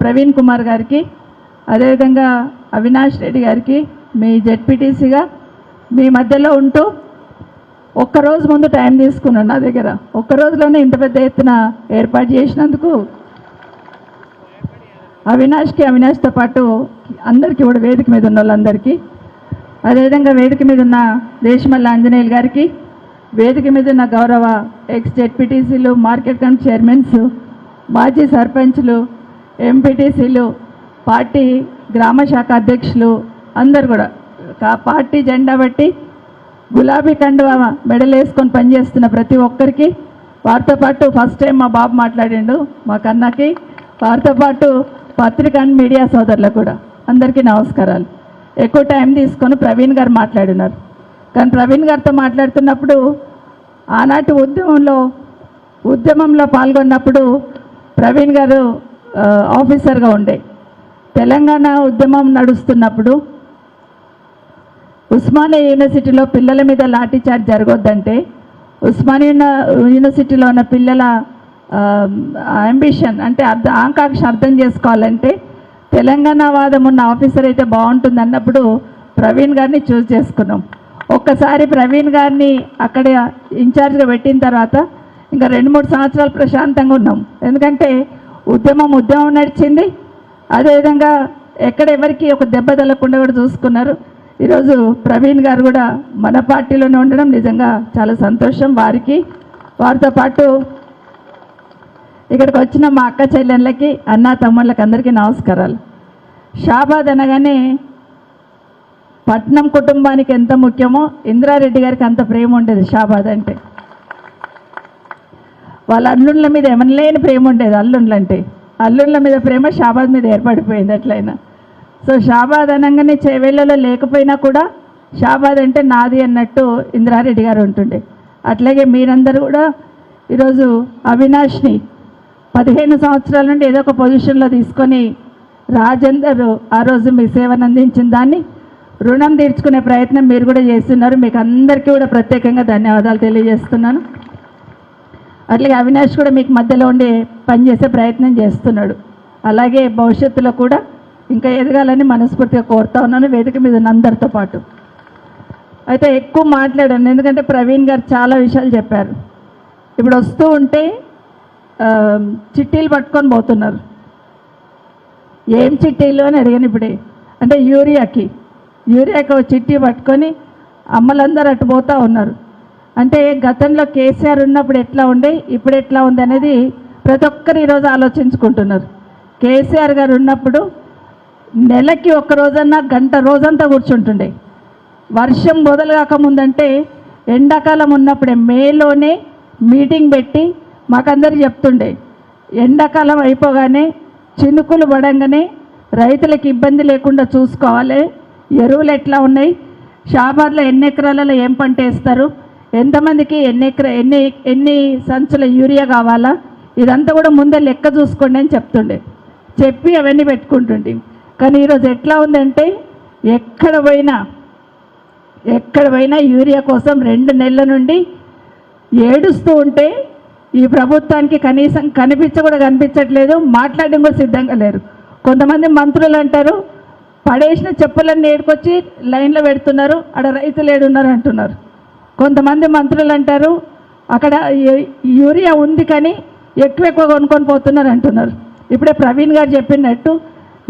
ప్రవీణ్ కుమార్ గారికి, అదేవిధంగా అవినాష్ రెడ్డి గారికి, మీ జెడ్పీటీసీగా మీ మధ్యలో ఉంటూ ఒక్కరోజు ముందు టైం తీసుకున్నాను నా దగ్గర. ఒక్క రోజులోనే ఇంత పెద్ద ఎత్తున ఏర్పాటు చేసినందుకు అవినాష్తో పాటు అందరికీ కూడా, వేదిక మీద ఉన్న వాళ్ళందరికీ, అదేవిధంగా వేదిక మీద ఉన్న దేశమల్లి ఆంజనేయులు గారికి, వేదిక మీద ఉన్న గౌరవ ఎక్స్ జెడ్పీటీసీలు, మార్కెట్ కమిటీ చైర్మన్స్, మాజీ సర్పంచ్లు, ఎంపీటీసీలు, పార్టీ గ్రామ శాఖ అధ్యక్షులు అందరు కూడా పార్టీ జెండా బట్టి గులాబీ కండువా మెడల్ వేసుకొని పనిచేస్తున్న ప్రతి ఒక్కరికి, వారితో పాటు ఫస్ట్ టైం మా బాబు మాట్లాడిండు మా కన్నకి, వారితో పాటు పత్రికా అండ్ మీడియా సోదరులకు కూడా అందరికీ నమస్కారాలు. ఎక్కువ టైం తీసుకొని ప్రవీణ్ గారు మాట్లాడినారు. కానీ ప్రవీణ్ గారితో మాట్లాడుతున్నప్పుడు ఆనాటి ఉద్యమంలో పాల్గొన్నప్పుడు ప్రవీణ్ గారు ఆఫీసర్గా ఉండే, తెలంగాణ ఉద్యమం నడుస్తున్నప్పుడు ఉస్మానియా యూనివర్సిటీలో పిల్లల మీద లాఠీచార్జ్ జరగొద్దంటే, ఉస్మానియా యూనివర్సిటీలో ఉన్న పిల్లల అంబిషన్ అంటే ఆకాంక్ష అర్థం చేసుకోవాలంటే తెలంగాణ వాదం ఉన్న ఆఫీసర్ అయితే బాగుంటుంది అన్నప్పుడు ప్రవీణ్ గారిని చూస్ చేసుకున్నాం. ఒక్కసారి ప్రవీణ్ గారిని అక్కడ ఇన్ఛార్జ్గా పెట్టిన తర్వాత ఇంకా 2-3 సంవత్సరాలు ప్రశాంతంగా ఉన్నాం. ఎందుకంటే ఉద్యమం నడిచింది. అదేవిధంగా ఎక్కడ ఎవరికి ఒక దెబ్బ తగలకుండా కూడా చూసుకున్నారు. ఈరోజు ప్రవీణ్ గారు కూడా మన పార్టీలోనే ఉండడం నిజంగా చాలా సంతోషం. వారితో పాటు ఇక్కడికి వచ్చిన మా అక్క చెల్లెళ్ళకి, అన్న తమ్ముళ్ళకి అందరికీ నమస్కారాలు. షాబాద్ అనగానే పట్నం కుటుంబానికి ఎంత ముఖ్యమో ఇంద్రారెడ్డి గారికి అంత ప్రేమ ఉండేది షాబాద్ అంటే. వాళ్ళ అల్లుళ్ళ మీద ఏమనలేని ప్రేమ ఉండేది. అల్లుళ్ళ మీద ప్రేమ షాబాద్ మీద ఏర్పడిపోయింది ఎట్లయినా. సో షాబాద్ అనగానే చేవేళ్ళలో లేకపోయినా కూడా షాబాద్ అంటే నాది అన్నట్టు ఇంద్రారెడ్డి గారు ఉంటుండే. అట్లాగే మీరందరూ కూడా ఈరోజు అవినాష్ని 15 సంవత్సరాల నుండి ఏదో ఒక పొజిషన్లో తీసుకొని రాజేందర్ ఆ రోజు మీ సేవను అందించిన దాన్ని రుణం తీర్చుకునే ప్రయత్నం మీరు కూడా చేస్తున్నారు. మీకు అందరికీ కూడా ప్రత్యేకంగా ధన్యవాదాలు తెలియజేస్తున్నాను. అట్లాగే అవినాష్ కూడా మీకు మధ్యలో ఉండి పనిచేసే ప్రయత్నం చేస్తున్నాడు. అలాగే భవిష్యత్తులో కూడా ఇంకా ఎదగాలని మనస్ఫూర్తిగా కోరుతా ఉన్నాను, వేదిక మీద ఉన్న అందరితో పాటు. అయితే ఎక్కువ మాట్లాడాను ఎందుకంటే ప్రవీణ్ గారు చాలా విషయాలు చెప్పారు. ఇప్పుడు వస్తూ ఉంటే చిట్టీలు పట్టుకొని పోతున్నారు. ఏం చిట్టీలు అని అడిగాను ఇప్పుడే. అంటే యూరియాకి చిట్టీ పట్టుకొని అమ్మలందరూ అటు పోతూ ఉన్నారు. అంటే గతంలో కేసీఆర్ ఉన్నప్పుడు ఎట్లా ఉండే, ఇప్పుడు ఎట్లా ఉంది అనేది ప్రతి ఒక్కరు ఈరోజు ఆలోచించుకుంటున్నారు. కేసీఆర్ గారు ఉన్నప్పుడు నెలకి ఒక్క రోజన్నా గంట రోజంతా కూర్చుంటుండే. వర్షం మొదలు కాకముందంటే ఎండాకాలం ఉన్నప్పుడే మేలోనే మీటింగ్ పెట్టి మాకందరికి చెప్తుండే, ఎండాకాలం అయిపోగానే చినుకులు పడంగానే రైతులకు ఇబ్బంది లేకుండా చూసుకోవాలి, ఎరువులు ఎట్లా ఉన్నాయి, షాబాద్లో ఎన్ని ఎకరాలలో ఏం పంట వేస్తారు, ఎంతమందికి ఎన్ని సంచుల యూరియా కావాలా, ఇదంతా కూడా ముందే లెక్క చూసుకోండి అని చెప్పి అవన్నీ పెట్టుకుంటుండే. కానీ ఈరోజు ఎట్లా ఉందంటే ఎక్కడ పోయినా యూరియా కోసం 2 నెలల నుండి ఏడుస్తూ ఉంటే ఈ ప్రభుత్వానికి కనీసం కనిపించట్లేదు, మాట్లాడడం కూడా సిద్ధంగా లేరు. కొంతమంది మంత్రులు అంటారు పడేసిన చెప్పులన్నీ ఏడుకొచ్చి లైన్లో పెడుతున్నారు, అక్కడ రైతులు ఏడున్నారు అంటున్నారు. కొంతమంది మంత్రులు అంటారు అక్కడ యూరియా ఉంది కానీ ఎక్కువ కొనుక్కొని పోతున్నారు అంటున్నారు. ఇప్పుడే ప్రవీణ్ గారు చెప్పినట్టు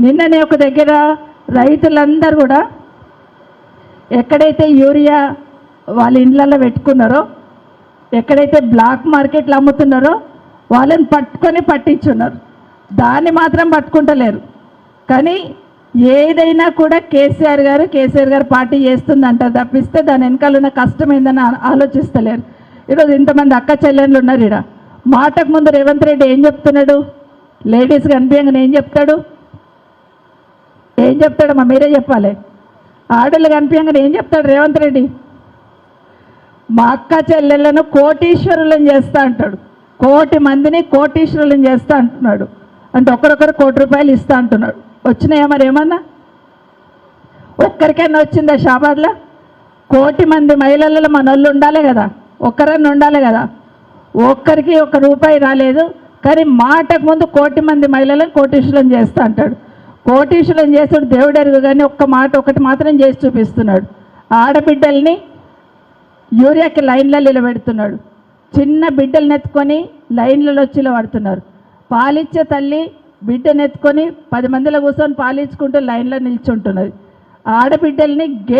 నిన్ననే ఒక దగ్గర రైతులందరూ కూడా ఎక్కడైతే యూరియా వాళ్ళ ఇండ్లలో పెట్టుకున్నారో, ఎక్కడైతే బ్లాక్ మార్కెట్లు అమ్ముతున్నారో వాళ్ళని పట్టించున్నారు. దాన్ని మాత్రం పట్టుకుంటలేరు. కానీ ఏదైనా కూడా కేసీఆర్ గారు పార్టీ చేస్తుందంట తప్పిస్తే దాని వెనకాల ఉన్న కష్టం ఏందని ఆలోచిస్తలేరు. ఈరోజు ఇంతమంది అక్క చెల్లెళ్ళు ఉన్నారు. ఇక్కడ మాటకు ముందు రేవంత్ రెడ్డి ఏం చెప్తున్నాడు, లేడీస్ కనిపించగానే ఏం చెప్తాడమ్మా మీరే చెప్పాలి. ఆడళ్ళు కనిపించగానే ఏం చెప్తాడు రేవంత్ రెడ్డి, మా అక్క చెల్లెళ్ళను కోటీశ్వరులను చేస్తా అంటాడు. 1,00,00,000 మందిని కోటీశ్వరులను చేస్తా అంటున్నాడు. అంటే ఒకరొకరు ₹1,00,00,000 ఇస్తా అంటున్నాడు. వచ్చినాయా మరి ఏమన్నా? ఒక్కరికైనా వచ్చిందా షాబాద్లో? 1,00,00,000 మంది మహిళలలో మన వాళ్ళు ఉండాలి కదా, ఒక్కరన్నా ఉండాలి కదా. ఒక్కరికి ₹1 రాలేదు. కానీ మాటకు ముందు 1,00,00,000 మంది మహిళలను కోటీశ్వరం చేస్తా అంటాడు. కోటీశ్వరం చేస్తాడు దేవుడు ఎరుగు, కానీ ఒకటి మాత్రం చేసి చూపిస్తున్నాడు. ఆడబిడ్డల్ని యూరియాకి లైన్లలో నిలబెడుతున్నాడు. చిన్న బిడ్డలను ఎత్తుకొని లైన్లలో వచ్చి పడుతున్నారు. పాలిచ్చే తల్లి బిడ్డను ఎత్తుకొని 10 మందిలో కూర్చొని పాలించుకుంటూ లైన్లో నిల్చుంటున్నది. ఆడబిడ్డల్ని గేట్